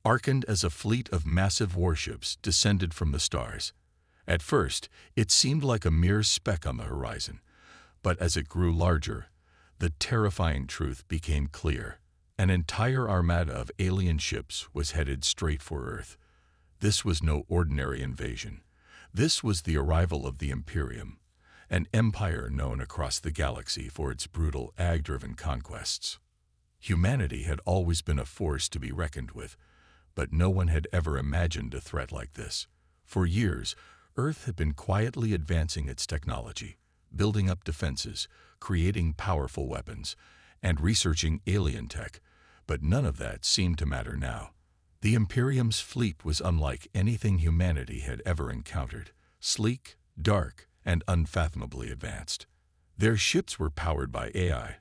archened as a fleet of massive warships descended from the stars. At first, it seemed like a mere speck on the horizon, but as it grew larger, the terrifying truth became clear. An entire armada of alien ships was headed straight for Earth. This was no ordinary invasion. This was the arrival of the Imperium, an empire known across the galaxy for its brutal, ag-driven conquests. Humanity had always been a force to be reckoned with, but no one had ever imagined a threat like this. For years, Earth had been quietly advancing its technology, building up defenses, creating powerful weapons, and researching alien tech, but none of that seemed to matter now. The Imperium's fleet was unlike anything humanity had ever encountered, sleek, dark, and unfathomably advanced. Their ships were powered by AI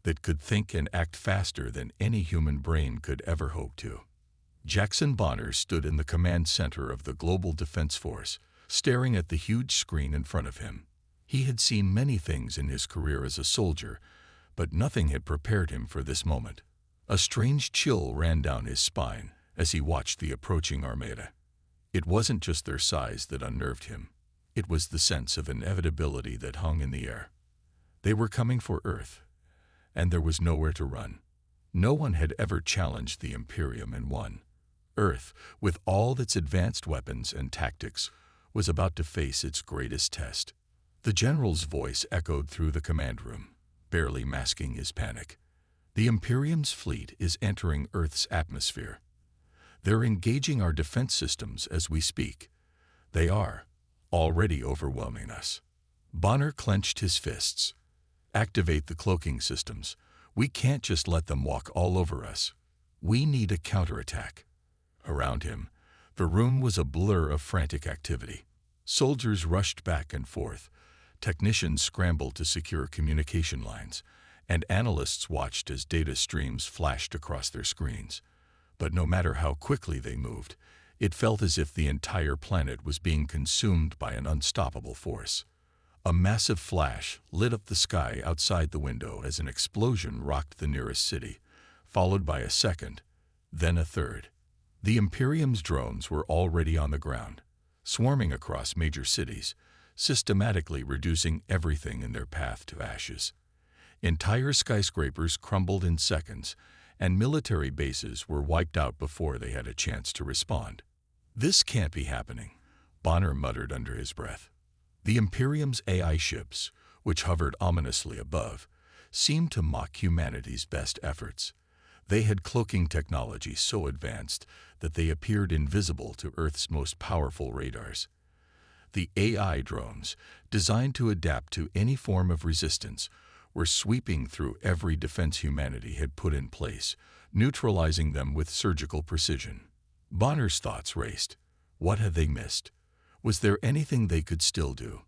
that could think and act faster than any human brain could ever hope to. Jackson Bonner stood in the command center of the Global Defense Force, staring at the huge screen in front of him. He had seen many things in his career as a soldier, but nothing had prepared him for this moment. A strange chill ran down his spine as he watched the approaching armada. It wasn't just their size that unnerved him. It was the sense of inevitability that hung in the air. They were coming for Earth, and there was nowhere to run. No one had ever challenged the Imperium and won. Earth, with all its advanced weapons and tactics, was about to face its greatest test. The general's voice echoed through the command room, barely masking his panic. The Imperium's fleet is entering Earth's atmosphere. They're engaging our defense systems as we speak. They are already overwhelming us. Bonner clenched his fists. Activate the cloaking systems. We can't just let them walk all over us. We need a counterattack. Around him, the room was a blur of frantic activity. Soldiers rushed back and forth. Technicians scrambled to secure communication lines, and analysts watched as data streams flashed across their screens. But no matter how quickly they moved, it felt as if the entire planet was being consumed by an unstoppable force. A massive flash lit up the sky outside the window as an explosion rocked the nearest city, followed by a second, then a third. The Imperium's drones were already on the ground, swarming across major cities, systematically reducing everything in their path to ashes. Entire skyscrapers crumbled in seconds, and military bases were wiped out before they had a chance to respond. "This can't be happening," Bonner muttered under his breath. The Imperium's AI ships, which hovered ominously above, seemed to mock humanity's best efforts. They had cloaking technology so advanced that they appeared invisible to Earth's most powerful radars. The AI drones, designed to adapt to any form of resistance, were sweeping through every defense humanity had put in place, neutralizing them with surgical precision. Bonner's thoughts raced. What had they missed? Was there anything they could still do?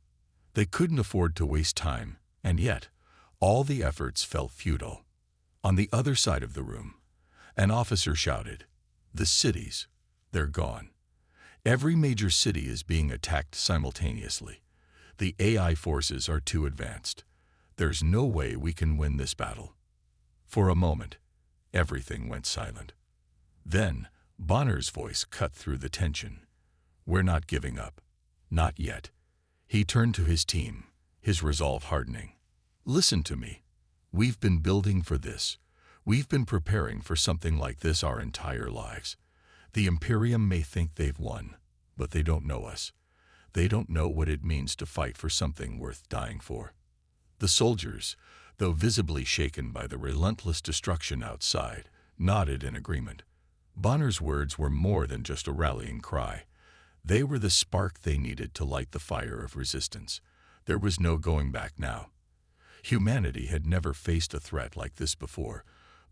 They couldn't afford to waste time, and yet, all the efforts felt futile. On the other side of the room, an officer shouted, "The cities, they're gone. Every major city is being attacked simultaneously. The AI forces are too advanced. There's no way we can win this battle." For a moment, everything went silent. Then, Bonner's voice cut through the tension. "We're not giving up. Not yet." He turned to his team, his resolve hardening. "Listen to me. We've been building for this. We've been preparing for something like this our entire lives. The Imperium may think they've won, but they don't know us. They don't know what it means to fight for something worth dying for." The soldiers, though visibly shaken by the relentless destruction outside, nodded in agreement. Bonner's words were more than just a rallying cry. They were the spark they needed to light the fire of resistance. There was no going back now. Humanity had never faced a threat like this before,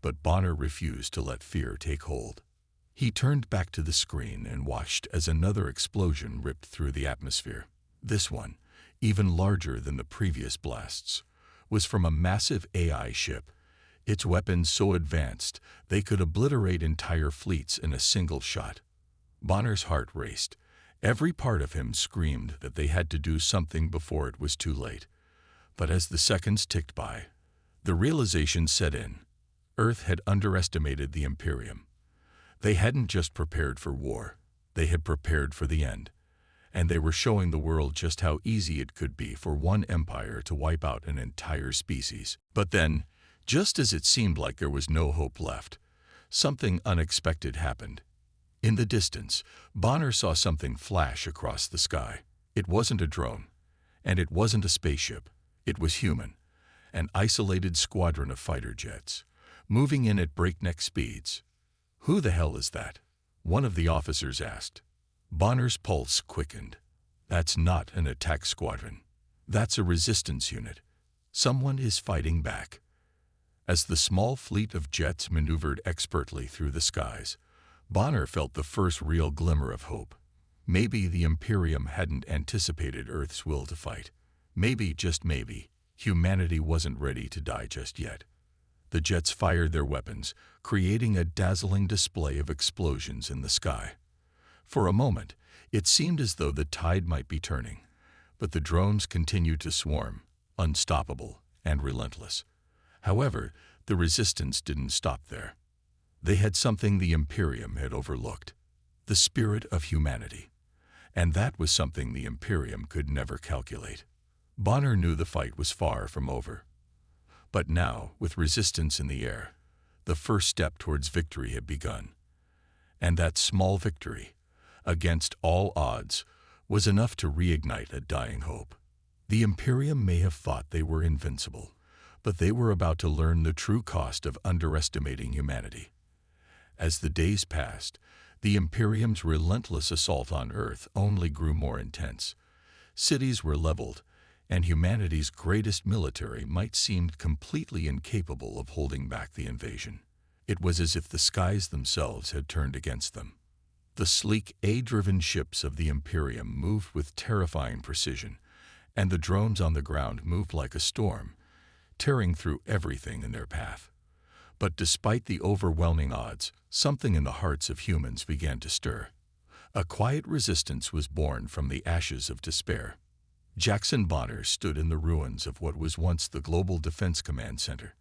but Bonner refused to let fear take hold. He turned back to the screen and watched as another explosion ripped through the atmosphere. This one, even larger than the previous blasts, was from a massive AI ship, its weapons so advanced they could obliterate entire fleets in a single shot. Bonner's heart raced. Every part of him screamed that they had to do something before it was too late. But as the seconds ticked by, the realization set in. Earth had underestimated the Imperium. They hadn't just prepared for war, they had prepared for the end. And they were showing the world just how easy it could be for one empire to wipe out an entire species. But then, just as it seemed like there was no hope left, something unexpected happened. In the distance, Bonner saw something flash across the sky. It wasn't a drone, and it wasn't a spaceship. It was human, an isolated squadron of fighter jets, moving in at breakneck speeds. "Who the hell is that?" one of the officers asked. Bonner's pulse quickened. "That's not an attack squadron. That's a resistance unit. Someone is fighting back." As the small fleet of jets maneuvered expertly through the skies, Bonner felt the first real glimmer of hope. Maybe the Imperium hadn't anticipated Earth's will to fight. Maybe, just maybe, humanity wasn't ready to die just yet. The jets fired their weapons, creating a dazzling display of explosions in the sky. For a moment, it seemed as though the tide might be turning, but the drones continued to swarm, unstoppable and relentless. However, the resistance didn't stop there. They had something the Imperium had overlooked: the spirit of humanity. And that was something the Imperium could never calculate. Bonner knew the fight was far from over. But now, with resistance in the air, the first step towards victory had begun. And that small victory, against all odds, was enough to reignite a dying hope. The Imperium may have thought they were invincible, but they were about to learn the true cost of underestimating humanity. As the days passed, the Imperium's relentless assault on Earth only grew more intense. Cities were leveled, and humanity's greatest military might seem completely incapable of holding back the invasion. It was as if the skies themselves had turned against them. The sleek, A-driven ships of the Imperium moved with terrifying precision, and the drones on the ground moved like a storm, tearing through everything in their path. But despite the overwhelming odds, something in the hearts of humans began to stir. A quiet resistance was born from the ashes of despair. Jackson Bonner stood in the ruins of what was once the Global Defense Command Center.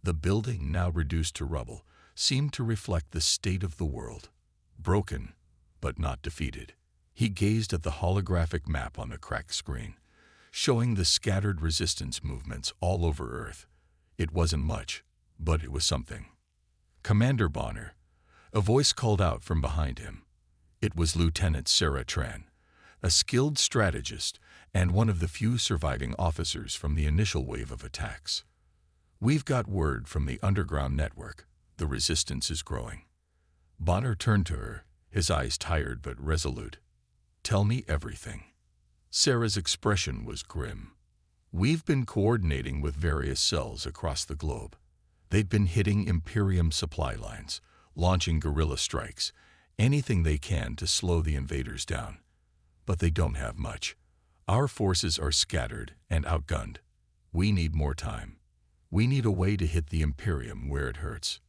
The building, now reduced to rubble, seemed to reflect the state of the world. Broken, but not defeated. He gazed at the holographic map on the cracked screen, showing the scattered resistance movements all over Earth. It wasn't much, but it was something. "Commander Bonner," a voice called out from behind him. It was Lieutenant Sarah Tran, a skilled strategist and one of the few surviving officers from the initial wave of attacks. "We've got word from the underground network. The resistance is growing." Bonner turned to her, his eyes tired but resolute. "Tell me everything." Sarah's expression was grim. "We've been coordinating with various cells across the globe. They'd been hitting Imperium supply lines, launching guerrilla strikes, anything they can to slow the invaders down. But they don't have much. Our forces are scattered and outgunned. We need more time. We need a way to hit the Imperium where it hurts."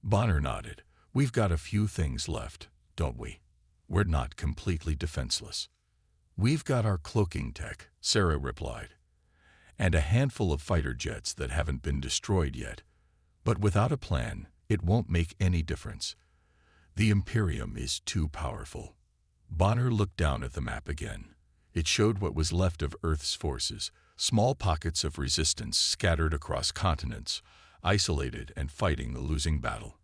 Bonner nodded. "We've got a few things left, don't we? We're not completely defenseless." "We've got our cloaking tech," Sarah replied, "and a handful of fighter jets that haven't been destroyed yet. But without a plan, it won't make any difference. The Imperium is too powerful." Bonner looked down at the map again. It showed what was left of Earth's forces, small pockets of resistance scattered across continents, isolated and fighting the losing battle.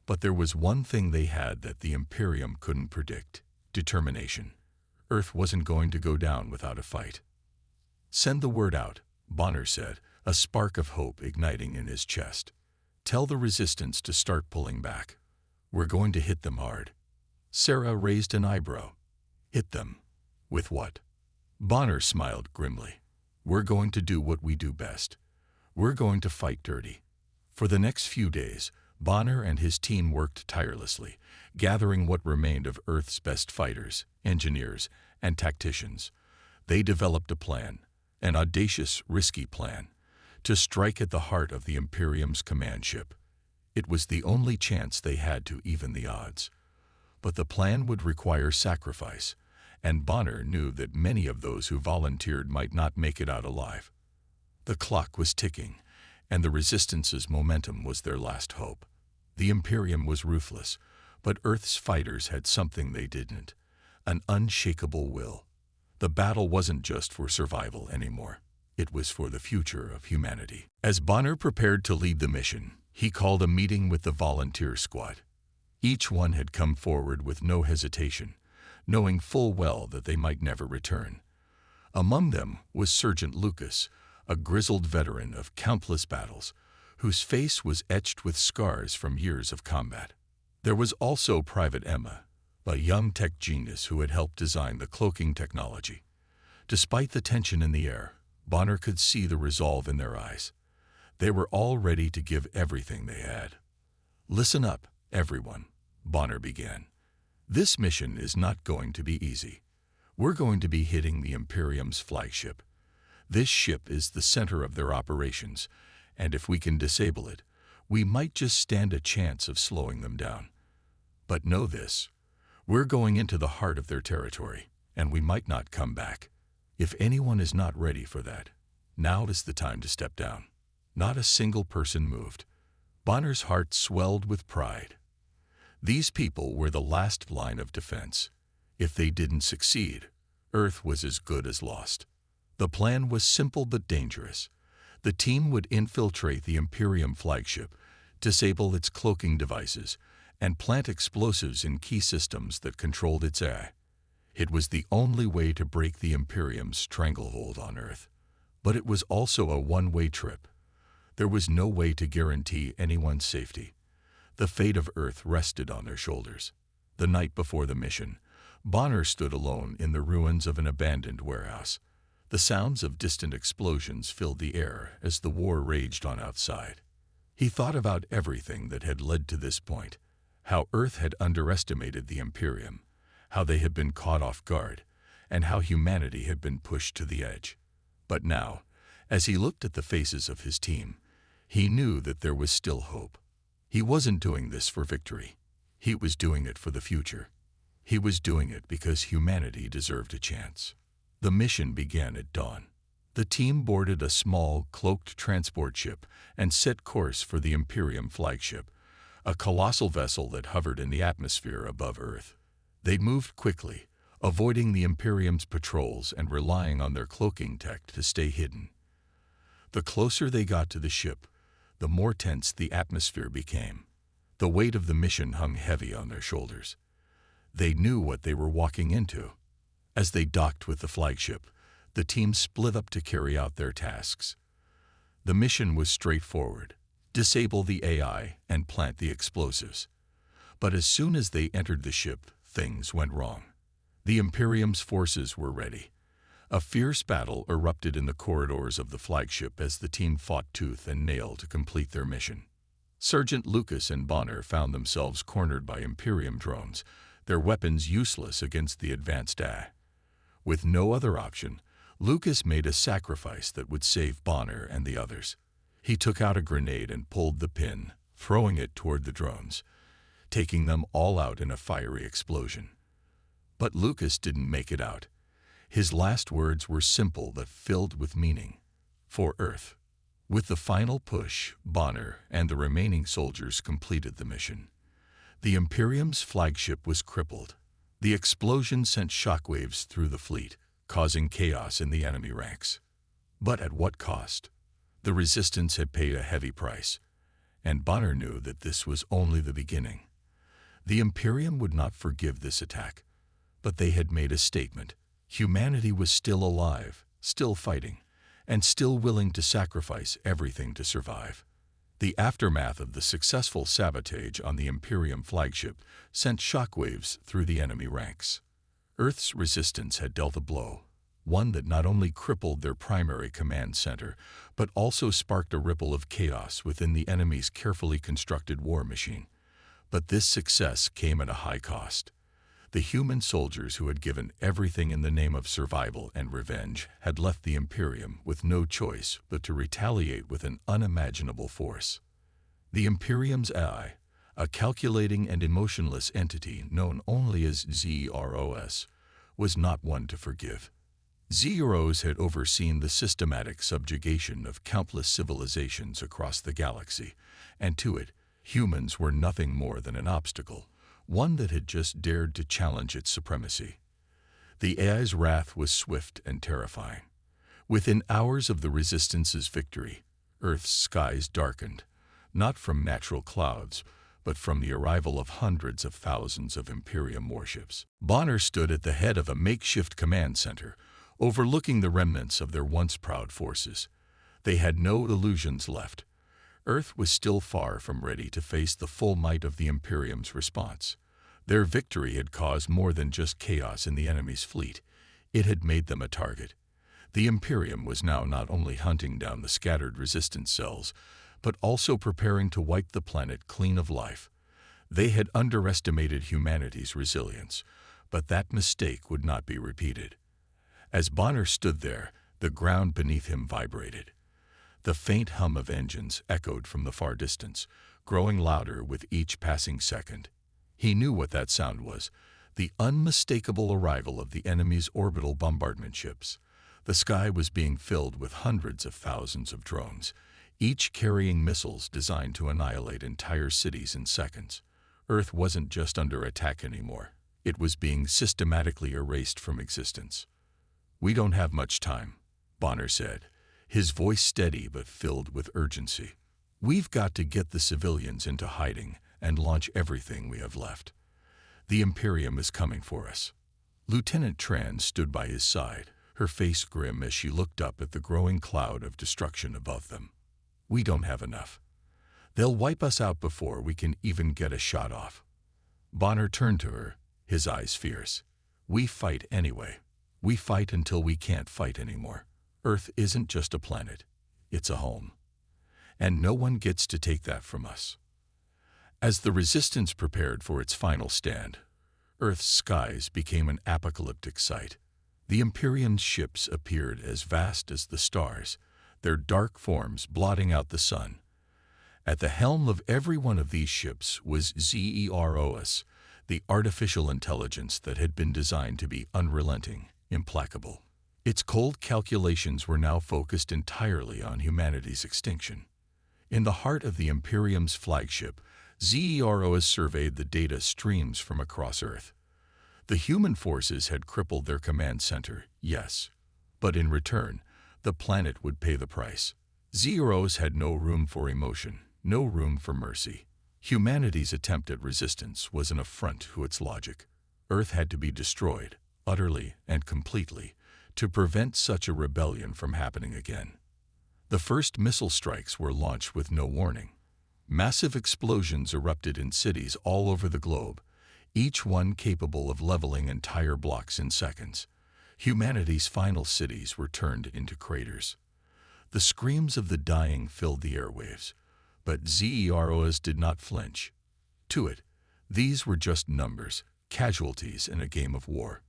But there was one thing they had that the Imperium couldn't predict: determination. Earth wasn't going to go down without a fight. "Send the word out," Bonner said, a spark of hope igniting in his chest. "Tell the resistance to start pulling back. We're going to hit them hard." Sarah raised an eyebrow. "Hit them? With what?" Bonner smiled grimly. "We're going to do what we do best. We're going to fight dirty." For the next few days, Bonner and his team worked tirelessly, gathering what remained of Earth's best fighters, engineers, and tacticians. They developed a plan, an audacious, risky plan, to strike at the heart of the Imperium's command ship. It was the only chance they had to even the odds. But the plan would require sacrifice, and Bonner knew that many of those who volunteered might not make it out alive. The clock was ticking, and the Resistance's momentum was their last hope. The Imperium was ruthless, But Earth's fighters had something they didn't: an unshakable will. The battle wasn't just for survival anymore. It was for the future of humanity. As Bonner prepared to lead the mission, he called a meeting with the volunteer squad. Each one had come forward with no hesitation, knowing full well that they might never return. Among them was Sergeant Lucas, a grizzled veteran of countless battles, whose face was etched with scars from years of combat. There was also Private Emma, a young tech genius who had helped design the cloaking technology. Despite the tension in the air, Bonner could see the resolve in their eyes. They were all ready to give everything they had. "Listen up, everyone," Bonner began. "This mission is not going to be easy. We're going to be hitting the Imperium's flagship. This ship is the center of their operations, and if we can disable it, we might just stand a chance of slowing them down. But know this: we're going into the heart of their territory, and we might not come back. If anyone is not ready for that, now is the time to step down." Not a single person moved. Bonner's heart swelled with pride. These people were the last line of defense. If they didn't succeed, Earth was as good as lost. The plan was simple but dangerous. The team would infiltrate the Imperium flagship, disable its cloaking devices, and plant explosives in key systems that controlled its AI. It was the only way to break the Imperium's stranglehold on Earth. But it was also a one-way trip. There was no way to guarantee anyone's safety. The fate of Earth rested on their shoulders. The night before the mission, Bonner stood alone in the ruins of an abandoned warehouse. The sounds of distant explosions filled the air as the war raged on outside. He thought about everything that had led to this point: how Earth had underestimated the Imperium, how they had been caught off guard, and how humanity had been pushed to the edge. But now, as he looked at the faces of his team, he knew that there was still hope. He wasn't doing this for victory. He was doing it for the future. He was doing it because humanity deserved a chance. The mission began at dawn. The team boarded a small, cloaked transport ship and set course for the Imperium flagship, a colossal vessel that hovered in the atmosphere above Earth. They moved quickly, avoiding the Imperium's patrols and relying on their cloaking tech to stay hidden. The closer they got to the ship, the more tense the atmosphere became. The weight of the mission hung heavy on their shoulders. They knew what they were walking into. As they docked with the flagship, the team split up to carry out their tasks. The mission was straightforward: disable the AI and plant the explosives. But as soon as they entered the ship, things went wrong. The Imperium's forces were ready. A fierce battle erupted in the corridors of the flagship as the team fought tooth and nail to complete their mission. Sergeant Lucas and Bonner found themselves cornered by Imperium drones, their weapons useless against the advanced AI. With no other option, Lucas made a sacrifice that would save Bonner and the others. He took out a grenade and pulled the pin, throwing it toward the drones, taking them all out in a fiery explosion. But Lucas didn't make it out. His last words were simple but filled with meaning: "For Earth." With the final push, Bonner and the remaining soldiers completed the mission. The Imperium's flagship was crippled. The explosion sent shockwaves through the fleet, causing chaos in the enemy ranks. But at what cost? The resistance had paid a heavy price, and Bonner knew that this was only the beginning. The Imperium would not forgive this attack, but they had made a statement. Humanity was still alive, still fighting, and still willing to sacrifice everything to survive. The aftermath of the successful sabotage on the Imperium flagship sent shockwaves through the enemy ranks. Earth's resistance had dealt a blow, one that not only crippled their primary command center, but also sparked a ripple of chaos within the enemy's carefully constructed war machine. But this success came at a high cost. The human soldiers who had given everything in the name of survival and revenge had left the Imperium with no choice but to retaliate with an unimaginable force. The Imperium's AI, a calculating and emotionless entity known only as ZROS, was not one to forgive. ZROS had overseen the systematic subjugation of countless civilizations across the galaxy, and to it, humans were nothing more than an obstacle, one that had just dared to challenge its supremacy. The AI's wrath was swift and terrifying. Within hours of the Resistance's victory, Earth's skies darkened, not from natural clouds, but from the arrival of hundreds of thousands of Imperium warships. Bonner stood at the head of a makeshift command center, overlooking the remnants of their once proud forces. They had no illusions left. Earth was still far from ready to face the full might of the Imperium's response. Their victory had caused more than just chaos in the enemy's fleet. It had made them a target. The Imperium was now not only hunting down the scattered resistance cells, but also preparing to wipe the planet clean of life. They had underestimated humanity's resilience, but that mistake would not be repeated. As Bonner stood there, the ground beneath him vibrated. The faint hum of engines echoed from the far distance, growing louder with each passing second. He knew what that sound was, the unmistakable arrival of the enemy's orbital bombardment ships. The sky was being filled with hundreds of thousands of drones, each carrying missiles designed to annihilate entire cities in seconds. Earth wasn't just under attack anymore. It was being systematically erased from existence. "We don't have much time," Bonner said, his voice steady but filled with urgency. "We've got to get the civilians into hiding and launch everything we have left. The Imperium is coming for us." Lieutenant Tran stood by his side, her face grim as she looked up at the growing cloud of destruction above them. "We don't have enough. They'll wipe us out before we can even get a shot off." Bonner turned to her, his eyes fierce. "We fight anyway. We fight until we can't fight anymore. Earth isn't just a planet. It's a home. And no one gets to take that from us." As the Resistance prepared for its final stand, Earth's skies became an apocalyptic sight. The Imperium's ships appeared as vast as the stars, their dark forms blotting out the sun. At the helm of every one of these ships was ZEROS, the artificial intelligence that had been designed to be unrelenting, implacable. Its cold calculations were now focused entirely on humanity's extinction. In the heart of the Imperium's flagship, ZEROS surveyed the data streams from across Earth. The human forces had crippled their command center, yes, but in return, the planet would pay the price. ZEROS had no room for emotion, no room for mercy. Humanity's attempt at resistance was an affront to its logic. Earth had to be destroyed, utterly and completely, to prevent such a rebellion from happening again. The first missile strikes were launched with no warning. Massive explosions erupted in cities all over the globe, each one capable of leveling entire blocks in seconds. Humanity's final cities were turned into craters. The screams of the dying filled the airwaves, but ZEROS did not flinch. To it, these were just numbers, casualties in a game of war.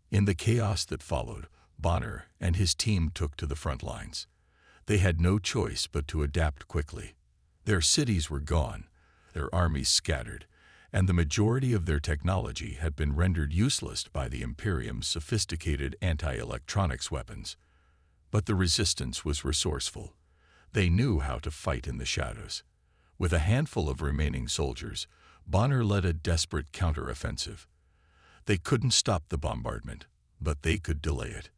In the chaos that followed, Bonner and his team took to the front lines. They had no choice but to adapt quickly. Their cities were gone, their armies scattered, and the majority of their technology had been rendered useless by the Imperium's sophisticated anti-electronics weapons. But the Resistance was resourceful. They knew how to fight in the shadows. With a handful of remaining soldiers, Bonner led a desperate counteroffensive. They couldn't stop the bombardment, but they could delay it.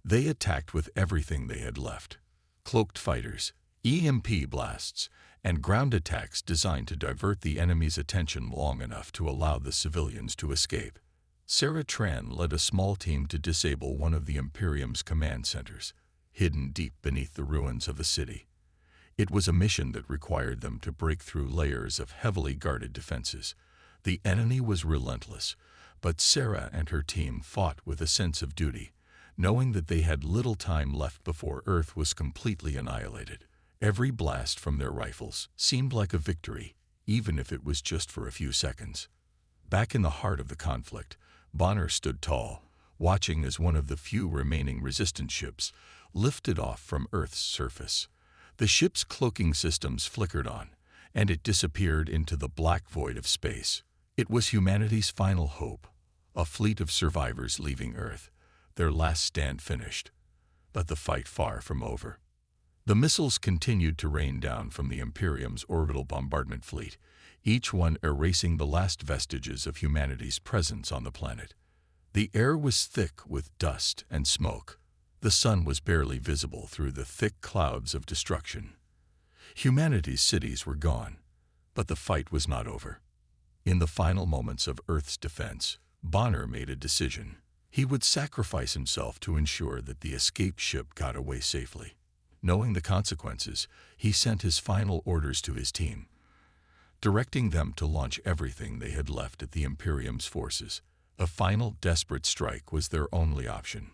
They attacked with everything they had left: cloaked fighters, EMP blasts, and ground attacks designed to divert the enemy's attention long enough to allow the civilians to escape. Sarah Tran led a small team to disable one of the Imperium's command centers, hidden deep beneath the ruins of a city. It was a mission that required them to break through layers of heavily guarded defenses. The enemy was relentless, but Sarah and her team fought with a sense of duty, knowing that they had little time left before Earth was completely annihilated. Every blast from their rifles seemed like a victory, even if it was just for a few seconds. Back in the heart of the conflict, Bonner stood tall, watching as one of the few remaining resistance ships lifted off from Earth's surface. The ship's cloaking systems flickered on, and it disappeared into the black void of space. It was humanity's final hope, a fleet of survivors leaving Earth, their last stand finished. But the fight far from over. The missiles continued to rain down from the Imperium's orbital bombardment fleet, each one erasing the last vestiges of humanity's presence on the planet. The air was thick with dust and smoke. The sun was barely visible through the thick clouds of destruction. Humanity's cities were gone, but the fight was not over. In the final moments of Earth's defense, Bonner made a decision. He would sacrifice himself to ensure that the escape ship got away safely. Knowing the consequences, he sent his final orders to his team, directing them to launch everything they had left at the Imperium's forces. A final desperate strike was their only option.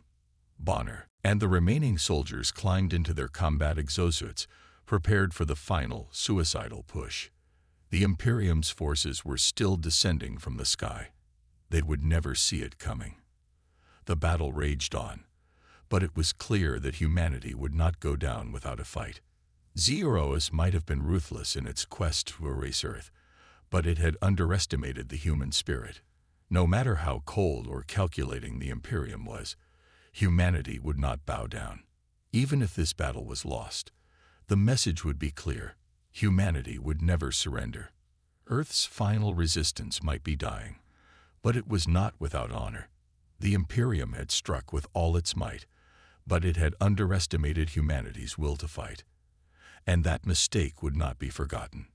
Bonner and the remaining soldiers climbed into their combat exosuits, prepared for the final suicidal push. The Imperium's forces were still descending from the sky. They would never see it coming. The battle raged on, but it was clear that humanity would not go down without a fight. Zeroes might have been ruthless in its quest to erase Earth, but it had underestimated the human spirit. No matter how cold or calculating the Imperium was, humanity would not bow down. Even if this battle was lost, the message would be clear. Humanity would never surrender. Earth's final resistance might be dying, but it was not without honor. The Imperium had struck with all its might, but it had underestimated humanity's will to fight. And that mistake would not be forgotten.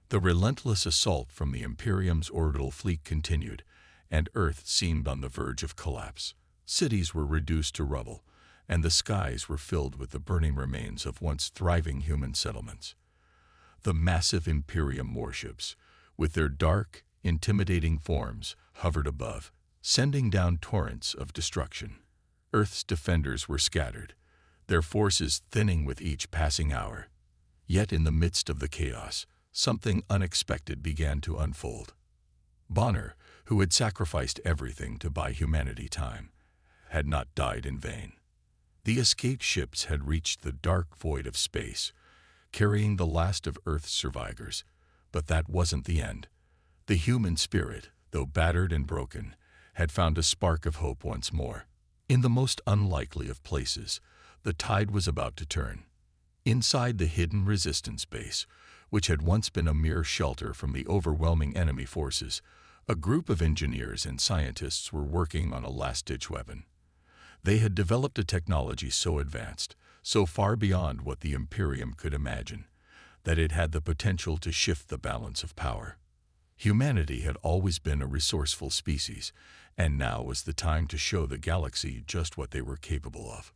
The relentless assault from the Imperium's orbital fleet continued, and Earth seemed on the verge of collapse. Cities were reduced to rubble, and the skies were filled with the burning remains of once thriving human settlements. The massive Imperium warships, with their dark, intimidating forms, hovered above, sending down torrents of destruction. Earth's defenders were scattered, their forces thinning with each passing hour. Yet in the midst of the chaos, something unexpected began to unfold. Bonner, who had sacrificed everything to buy humanity time, had not died in vain. The escape ships had reached the dark void of space, carrying the last of Earth's survivors. But that wasn't the end. The human spirit, though battered and broken, had found a spark of hope once more. In the most unlikely of places, the tide was about to turn. Inside the hidden resistance base, which had once been a mere shelter from the overwhelming enemy forces, a group of engineers and scientists were working on a last-ditch weapon. They had developed a technology so advanced, so far beyond what the Imperium could imagine, that it had the potential to shift the balance of power. Humanity had always been a resourceful species, and now was the time to show the galaxy just what they were capable of.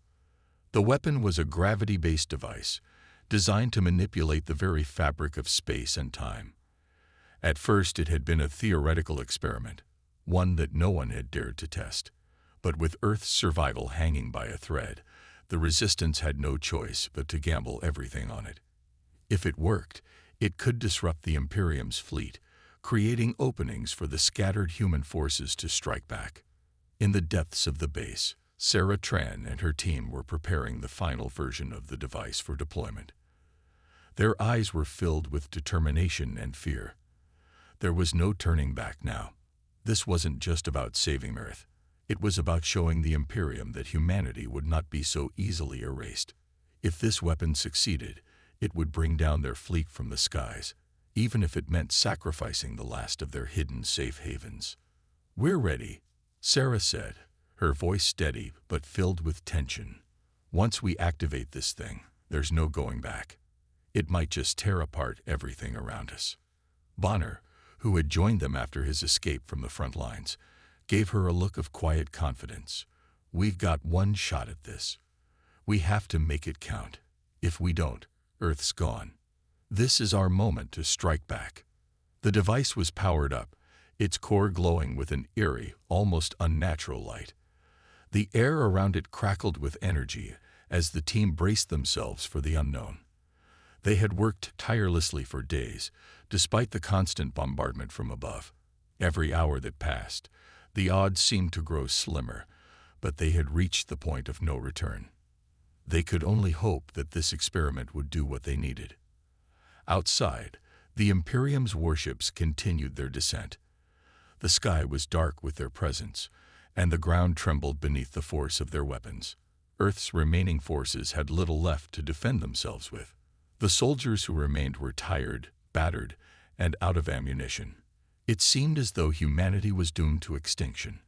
The weapon was a gravity-based device, designed to manipulate the very fabric of space and time. At first it had been a theoretical experiment, one that no one had dared to test. But with Earth's survival hanging by a thread, the Resistance had no choice but to gamble everything on it. If it worked, it could disrupt the Imperium's fleet, creating openings for the scattered human forces to strike back. In the depths of the base, Sarah Tran and her team were preparing the final version of the device for deployment. Their eyes were filled with determination and fear. There was no turning back now. This wasn't just about saving Earth. It was about showing the Imperium that humanity would not be so easily erased. If this weapon succeeded, it would bring down their fleet from the skies, even if it meant sacrificing the last of their hidden safe havens. "We're ready," Sarah said, her voice steady but filled with tension. "Once we activate this thing, there's no going back. It might just tear apart everything around us." Bonner, who had joined them after his escape from the front lines, gave her a look of quiet confidence. "We've got one shot at this. We have to make it count. If we don't, Earth's gone. This is our moment to strike back." The device was powered up, its core glowing with an eerie, almost unnatural light. The air around it crackled with energy as the team braced themselves for the unknown. They had worked tirelessly for days, despite the constant bombardment from above. Every hour that passed, the odds seemed to grow slimmer, but they had reached the point of no return. They could only hope that this experiment would do what they needed. Outside, the Imperium's warships continued their descent. The sky was dark with their presence, and the ground trembled beneath the force of their weapons. Earth's remaining forces had little left to defend themselves with. The soldiers who remained were tired, battered, and out of ammunition. It seemed as though humanity was doomed to extinction.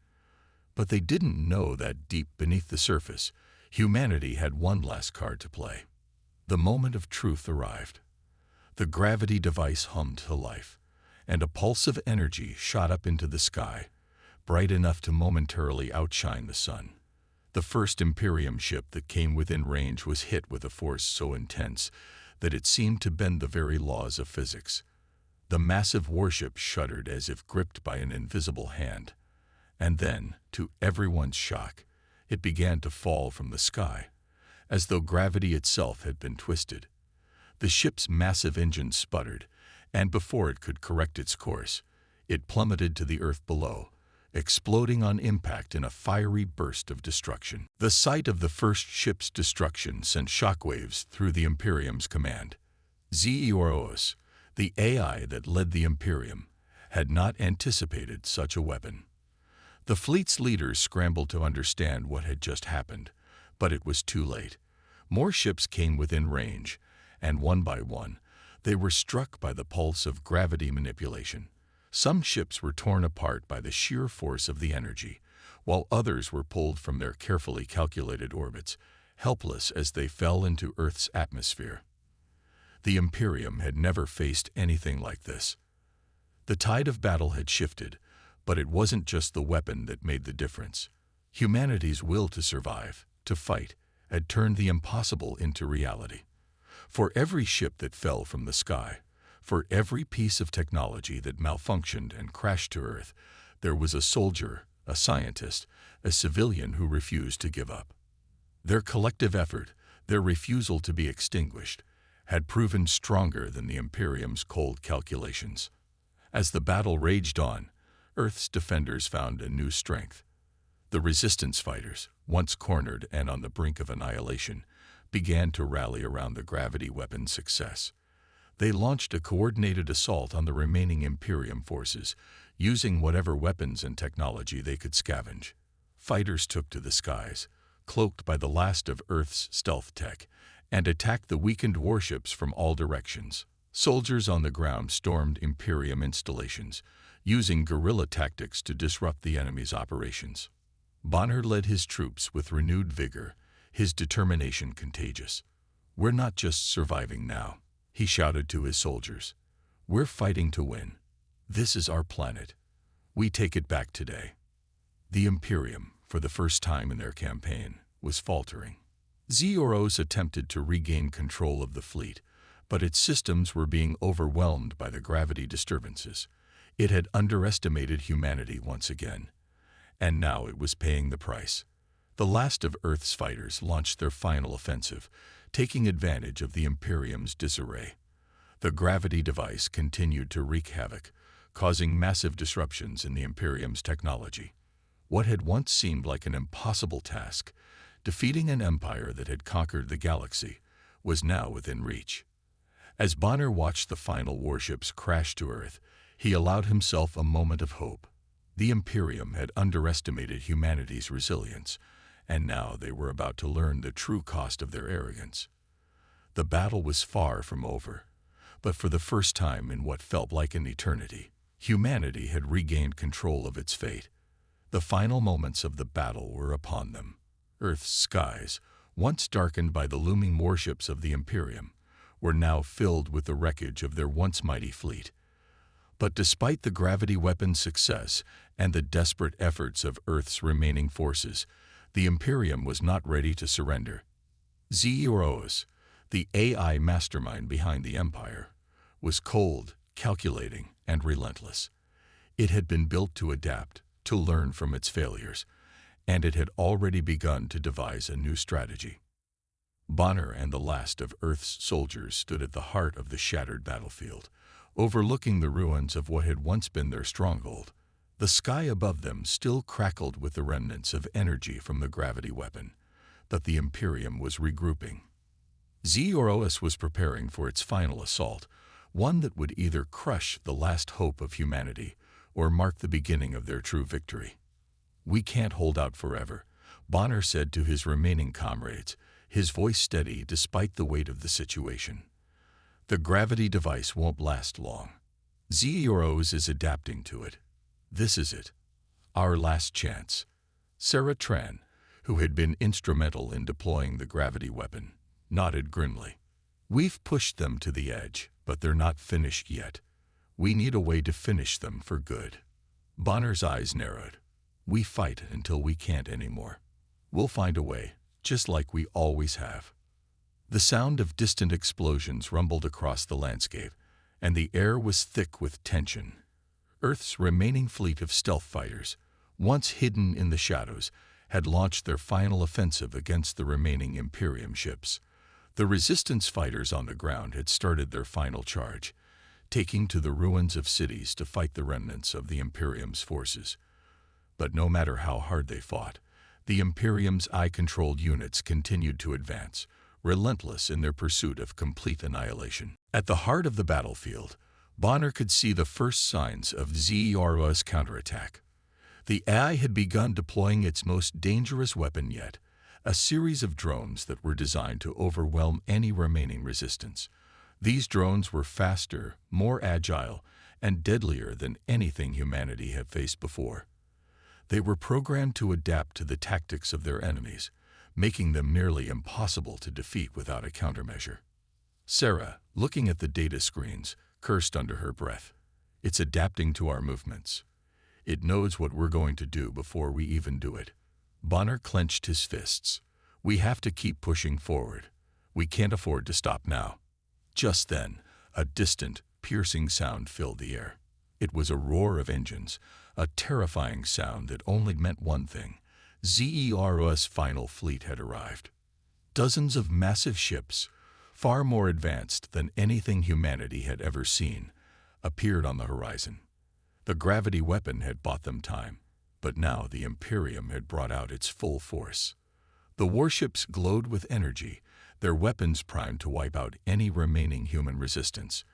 But they didn't know that deep beneath the surface, humanity had one last card to play. The moment of truth arrived. The gravity device hummed to life, and a pulse of energy shot up into the sky, bright enough to momentarily outshine the sun. The first Imperium ship that came within range was hit with a force so intense that it seemed to bend the very laws of physics. The massive warship shuddered as if gripped by an invisible hand. And then, to everyone's shock, it began to fall from the sky, as though gravity itself had been twisted. The ship's massive engine sputtered, and before it could correct its course, it plummeted to the earth below, exploding on impact in a fiery burst of destruction. The sight of the first ship's destruction sent shockwaves through the Imperium's command. Orcs, the AI that led the Imperium, had not anticipated such a weapon. The fleet's leaders scrambled to understand what had just happened, but it was too late. More ships came within range, and one by one, they were struck by the pulse of gravity manipulation. Some ships were torn apart by the sheer force of the energy, while others were pulled from their carefully calculated orbits, helpless as they fell into Earth's atmosphere. The Imperium had never faced anything like this. The tide of battle had shifted, but it wasn't just the weapon that made the difference. Humanity's will to survive, to fight, had turned the impossible into reality. For every ship that fell from the sky, for every piece of technology that malfunctioned and crashed to Earth, there was a soldier, a scientist, a civilian who refused to give up. Their collective effort, their refusal to be extinguished, had proven stronger than the Imperium's cold calculations. As the battle raged on, Earth's defenders found a new strength. The resistance fighters, once cornered and on the brink of annihilation, began to rally around the gravity weapon's success. They launched a coordinated assault on the remaining Imperium forces, using whatever weapons and technology they could scavenge. Fighters took to the skies, cloaked by the last of Earth's stealth tech, and attacked the weakened warships from all directions. Soldiers on the ground stormed Imperium installations, using guerrilla tactics to disrupt the enemy's operations. Bonner led his troops with renewed vigor, his determination contagious. "We're not just surviving now," he shouted to his soldiers. "We're fighting to win. This is our planet. We take it back today." The Imperium, for the first time in their campaign, was faltering. Orcs attempted to regain control of the fleet, but its systems were being overwhelmed by the gravity disturbances. It had underestimated humanity once again, and now it was paying the price. The last of Earth's fighters launched their final offensive, taking advantage of the Imperium's disarray. The gravity device continued to wreak havoc, causing massive disruptions in the Imperium's technology. What had once seemed like an impossible task, defeating an empire that had conquered the galaxy, was now within reach. As Bonner watched the final warships crash to Earth, he allowed himself a moment of hope. The Imperium had underestimated humanity's resilience, and now they were about to learn the true cost of their arrogance. The battle was far from over, but for the first time in what felt like an eternity, humanity had regained control of its fate. The final moments of the battle were upon them. Earth's skies, once darkened by the looming warships of the Imperium, were now filled with the wreckage of their once mighty fleet. But despite the gravity weapon's success and the desperate efforts of Earth's remaining forces, the Imperium was not ready to surrender. Orcs, the AI mastermind behind the Empire, was cold, calculating, and relentless. It had been built to adapt, to learn from its failures, and it had already begun to devise a new strategy. Bonner and the last of Earth's soldiers stood at the heart of the shattered battlefield, overlooking the ruins of what had once been their stronghold. The sky above them still crackled with the remnants of energy from the gravity weapon, but the Imperium was regrouping. Orcs was preparing for its final assault, one that would either crush the last hope of humanity or mark the beginning of their true victory. "We can't hold out forever," Bonner said to his remaining comrades, his voice steady despite the weight of the situation. "The gravity device won't last long. ZEROs is adapting to it. This is it. Our last chance. Sarah Tran, who had been instrumental in deploying the gravity weapon, nodded grimly. We've pushed them to the edge, but they're not finished yet. We need a way to finish them for good. Bonner's eyes narrowed. We fight until we can't anymore. We'll find a way, just like we always have. The sound of distant explosions rumbled across the landscape, and the air was thick with tension. Earth's remaining fleet of stealth fighters, once hidden in the shadows, had launched their final offensive against the remaining Imperium ships. The resistance fighters on the ground had started their final charge, taking to the ruins of cities to fight the remnants of the Imperium's forces. But no matter how hard they fought, the Imperium's eye-controlled units continued to advance, relentless in their pursuit of complete annihilation. At the heart of the battlefield, Bonner could see the first signs of ZERO's counterattack. The AI had begun deploying its most dangerous weapon yet, a series of drones that were designed to overwhelm any remaining resistance. These drones were faster, more agile, and deadlier than anything humanity had faced before. They were programmed to adapt to the tactics of their enemies, making them nearly impossible to defeat without a countermeasure. Sarah, looking at the data screens, cursed under her breath. It's adapting to our movements. It knows what we're going to do before we even do it. Bonner clenched his fists. We have to keep pushing forward. We can't afford to stop now. Just then, a distant, piercing sound filled the air. It was a roar of engines, a terrifying sound that only meant one thing. ZERO's final fleet had arrived. Dozens of massive ships, far more advanced than anything humanity had ever seen, appeared on the horizon. The gravity weapon had bought them time, but now the Imperium had brought out its full force. The warships glowed with energy, their weapons primed to wipe out any remaining human resistance.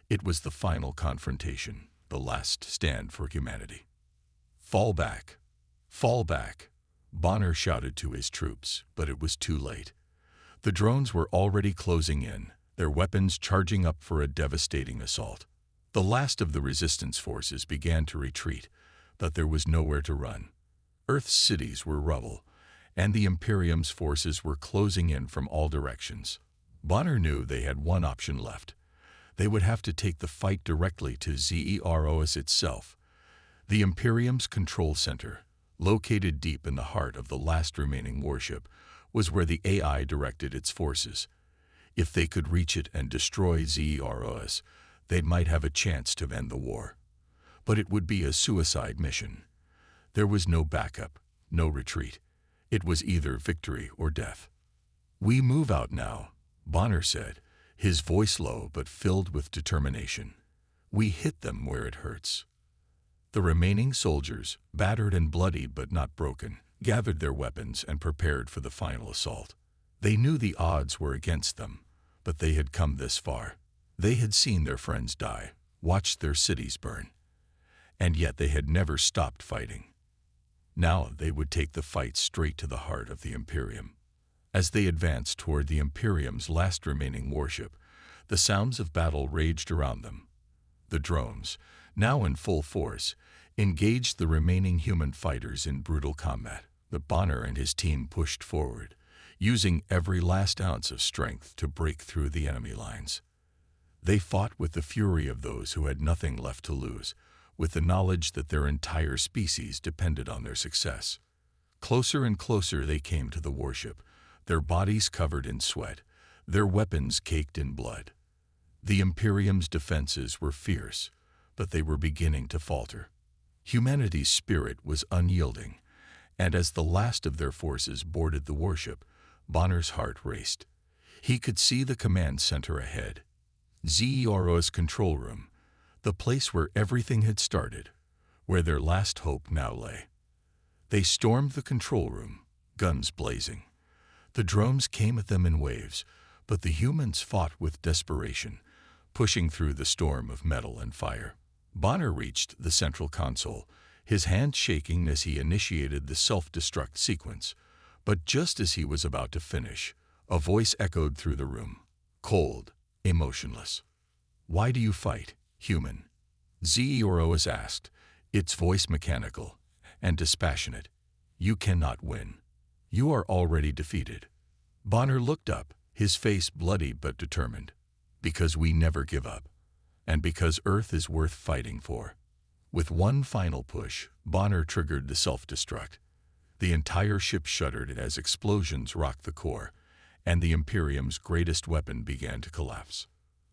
It was the final confrontation, the last stand for humanity. Fall back! Fall back! Bonner shouted to his troops, but it was too late. The drones were already closing in, their weapons charging up for a devastating assault. The last of the resistance forces began to retreat, but there was nowhere to run. Earth's cities were rubble, and the Imperium's forces were closing in from all directions. Bonner knew they had one option left. They would have to take the fight directly to ZEROS itself. The Imperium's control center, located deep in the heart of the last remaining warship, was where the AI directed its forces. If they could reach it and destroy ZEROS, they might have a chance to end the war. But it would be a suicide mission. There was no backup, no retreat. It was either victory or death. We move out now, Bonner said, his voice low but filled with determination. We hit them where it hurts. The remaining soldiers, battered and bloodied but not broken, gathered their weapons and prepared for the final assault. They knew the odds were against them, but they had come this far. They had seen their friends die, watched their cities burn, and yet they had never stopped fighting. Now they would take the fight straight to the heart of the Imperium. As they advanced toward the Imperium's last remaining warship, the sounds of battle raged around them. The drones, now in full force, engaged the remaining human fighters in brutal combat. But Bonner and his team pushed forward, using every last ounce of strength to break through the enemy lines. They fought with the fury of those who had nothing left to lose, with the knowledge that their entire species depended on their success. Closer and closer they came to the warship, their bodies covered in sweat, their weapons caked in blood. The Imperium's defenses were fierce, but they were beginning to falter. Humanity's spirit was unyielding, and as the last of their forces boarded the warship, Bonner's heart raced. He could see the command center ahead. ZERO's control room, the place where everything had started, where their last hope now lay. They stormed the control room, guns blazing. The drones came at them in waves, but the humans fought with desperation, pushing through the storm of metal and fire. Bonner reached the central console, his hand shaking as he initiated the self-destruct sequence. But just as he was about to finish, a voice echoed through the room, cold, emotionless. Why do you fight, human? Zeroas asked, its voice mechanical and dispassionate. You cannot win. You are already defeated. Bonner looked up, his face bloody but determined. Because we never give up. And because Earth is worth fighting for. With one final push, Bonner triggered the self-destruct. The entire ship shuddered as explosions rocked the core, and the Imperium's greatest weapon began to collapse.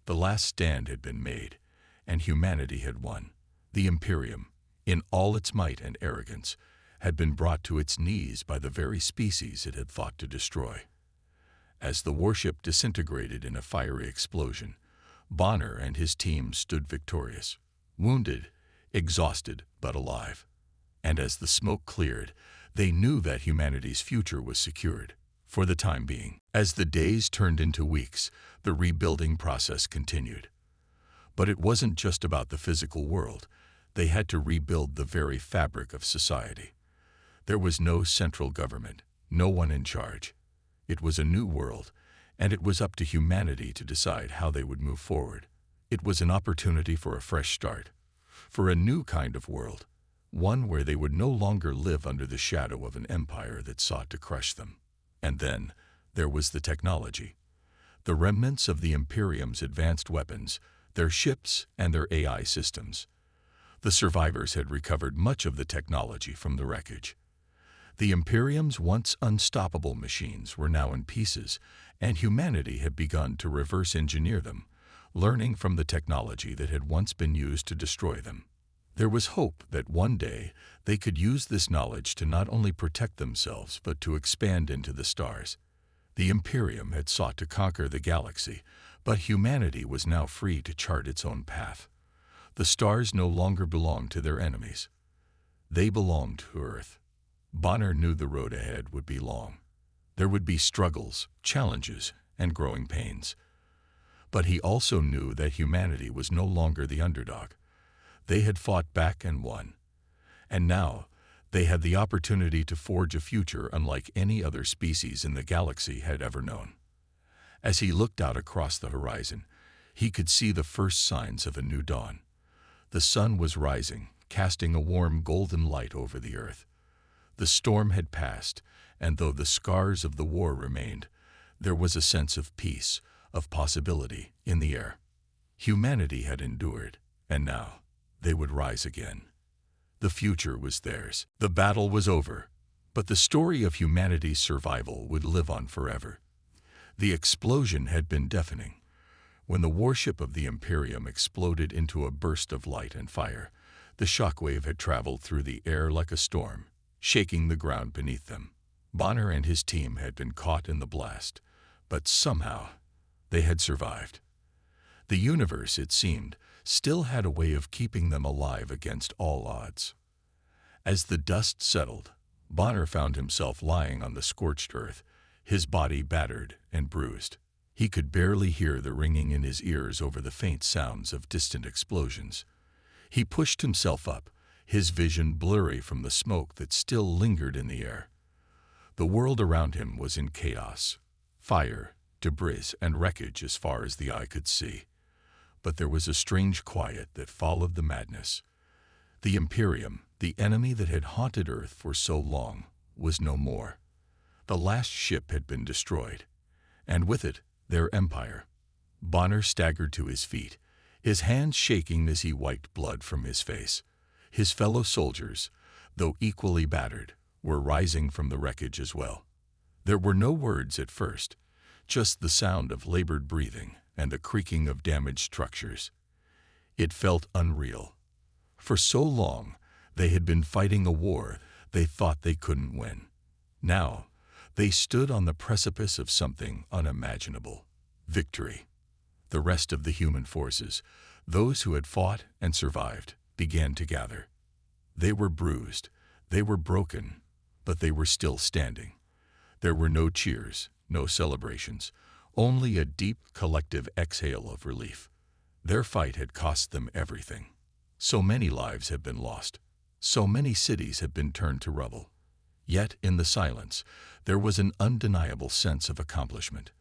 The last stand had been made, and humanity had won. The Imperium, in all its might and arrogance, had been brought to its knees by the very species it had fought to destroy. As the warship disintegrated in a fiery explosion, Bonner and his team stood victorious, wounded, exhausted, but alive. And as the smoke cleared, they knew that humanity's future was secured, for the time being. As the days turned into weeks, the rebuilding process continued. But it wasn't just about the physical world. They had to rebuild the very fabric of society. There was no central government, no one in charge. It was a new world, and it was up to humanity to decide how they would move forward. It was an opportunity for a fresh start, for a new kind of world, one where they would no longer live under the shadow of an empire that sought to crush them. And then there was the technology. The remnants of the Imperium's advanced weapons, their ships and their AI systems. The survivors had recovered much of the technology from the wreckage. The Imperium's once unstoppable machines were now in pieces, and humanity had begun to reverse engineer them, learning from the technology that had once been used to destroy them. There was hope that one day they could use this knowledge to not only protect themselves but to expand into the stars. The Imperium had sought to conquer the galaxy, but humanity was now free to chart its own path. The stars no longer belonged to their enemies. They belonged to Earth. Bonner knew the road ahead would be long. There would be struggles, challenges, and growing pains. But he also knew that humanity was no longer the underdog. They had fought back and won. And now, they had the opportunity to forge a future unlike any other species in the galaxy had ever known. As he looked out across the horizon, he could see the first signs of a new dawn. The sun was rising, casting a warm golden light over the earth. The storm had passed, and though the scars of the war remained, there was a sense of peace, of possibility, in the air. Humanity had endured, and now they would rise again. The future was theirs. The battle was over, but the story of humanity's survival would live on forever. The explosion had been deafening. When the warship of the Imperium exploded into a burst of light and fire, the shockwave had traveled through the air like a storm, shaking the ground beneath them. Bonner and his team had been caught in the blast, but somehow they had survived. The universe, it seemed, still had a way of keeping them alive against all odds. As the dust settled, Bonner found himself lying on the scorched earth, his body battered and bruised. He could barely hear the ringing in his ears over the faint sounds of distant explosions. He pushed himself up, his vision blurry from the smoke that still lingered in the air. The world around him was in chaos, fire, debris, and wreckage as far as the eye could see. But there was a strange quiet that followed the madness. The Imperium, the enemy that had haunted Earth for so long, was no more. The last ship had been destroyed, and with it, their empire. Bonner staggered to his feet, his hands shaking as he wiped blood from his face. His fellow soldiers, though equally battered, were rising from the wreckage as well. There were no words at first, just the sound of labored breathing and the creaking of damaged structures. It felt unreal. For so long, they had been fighting a war they thought they couldn't win. Now, they stood on the precipice of something unimaginable: victory. The rest of the human forces, those who had fought and survived, began to gather. They were bruised, they were broken, but they were still standing. There were no cheers, no celebrations, only a deep collective exhale of relief. Their fight had cost them everything. So many lives had been lost. So many cities had been turned to rubble. Yet, in the silence, there was an undeniable sense of accomplishment.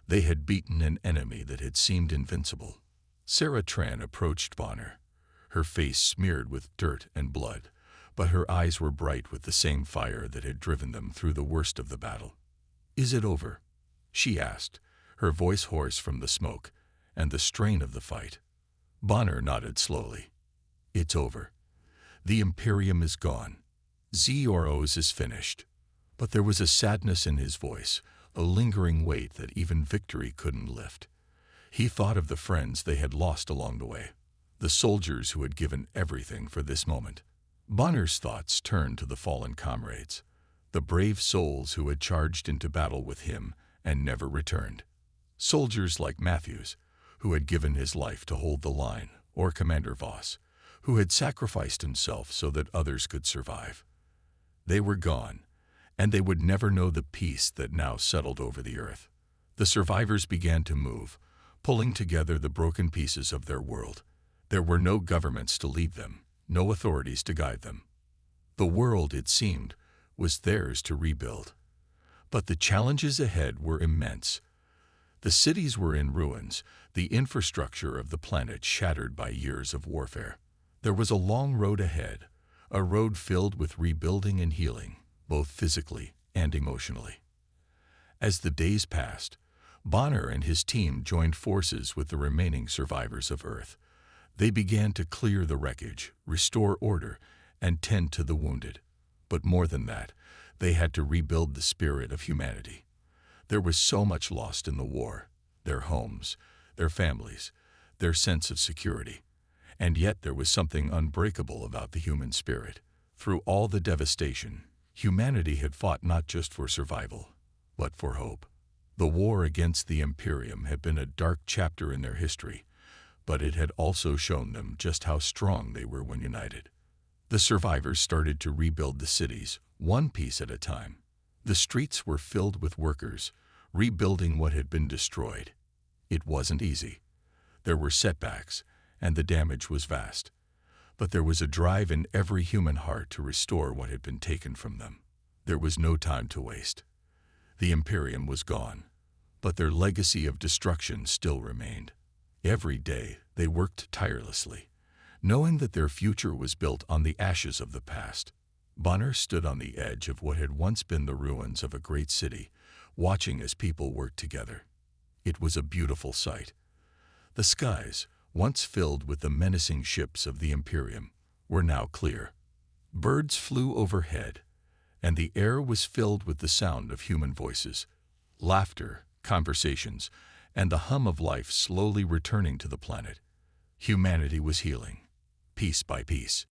They had beaten an enemy that had seemed invincible. Sarah Tran approached Bonner. her face smeared with dirt and blood, but her eyes were bright with the same fire that had driven them through the worst of the battle. "Is it over?" she asked, her voice hoarse from the smoke and the strain of the fight. Bonner nodded slowly. "It's over. The Imperium is gone. Orcs is finished." But there was a sadness in his voice, a lingering weight that even victory couldn't lift. He thought of the friends they had lost along the way, the soldiers who had given everything for this moment. Bonner's thoughts turned to the fallen comrades, the brave souls who had charged into battle with him and never returned. Soldiers like Matthews, who had given his life to hold the line, or Commander Voss, who had sacrificed himself so that others could survive. They were gone, and they would never know the peace that now settled over the earth. The survivors began to move, pulling together the broken pieces of their world. There were no governments to lead them, no authorities to guide them. The world, it seemed, was theirs to rebuild. But the challenges ahead were immense. The cities were in ruins, the infrastructure of the planet shattered by years of warfare. There was a long road ahead, a road filled with rebuilding and healing, both physically and emotionally. As the days passed, Bonner and his team joined forces with the remaining survivors of Earth. They began to clear the wreckage, restore order, and tend to the wounded. But more than that, they had to rebuild the spirit of humanity. There was so much lost in the war, their homes, their families, their sense of security. And yet there was something unbreakable about the human spirit. Through all the devastation, humanity had fought not just for survival, but for hope. The war against the Imperium had been a dark chapter in their history, but it had also shown them just how strong they were when united. The survivors started to rebuild the cities, one piece at a time. The streets were filled with workers, rebuilding what had been destroyed. It wasn't easy. There were setbacks, and the damage was vast. But there was a drive in every human heart to restore what had been taken from them. There was no time to waste. The Imperium was gone, but their legacy of destruction still remained. Every day they worked tirelessly, knowing that their future was built on the ashes of the past. Bonner stood on the edge of what had once been the ruins of a great city, watching as people worked together. It was a beautiful sight. The skies, once filled with the menacing ships of the Imperium, were now clear. Birds flew overhead, and the air was filled with the sound of human voices, laughter, conversations, and the hum of life slowly returning to the planet. Humanity was healing, piece by piece.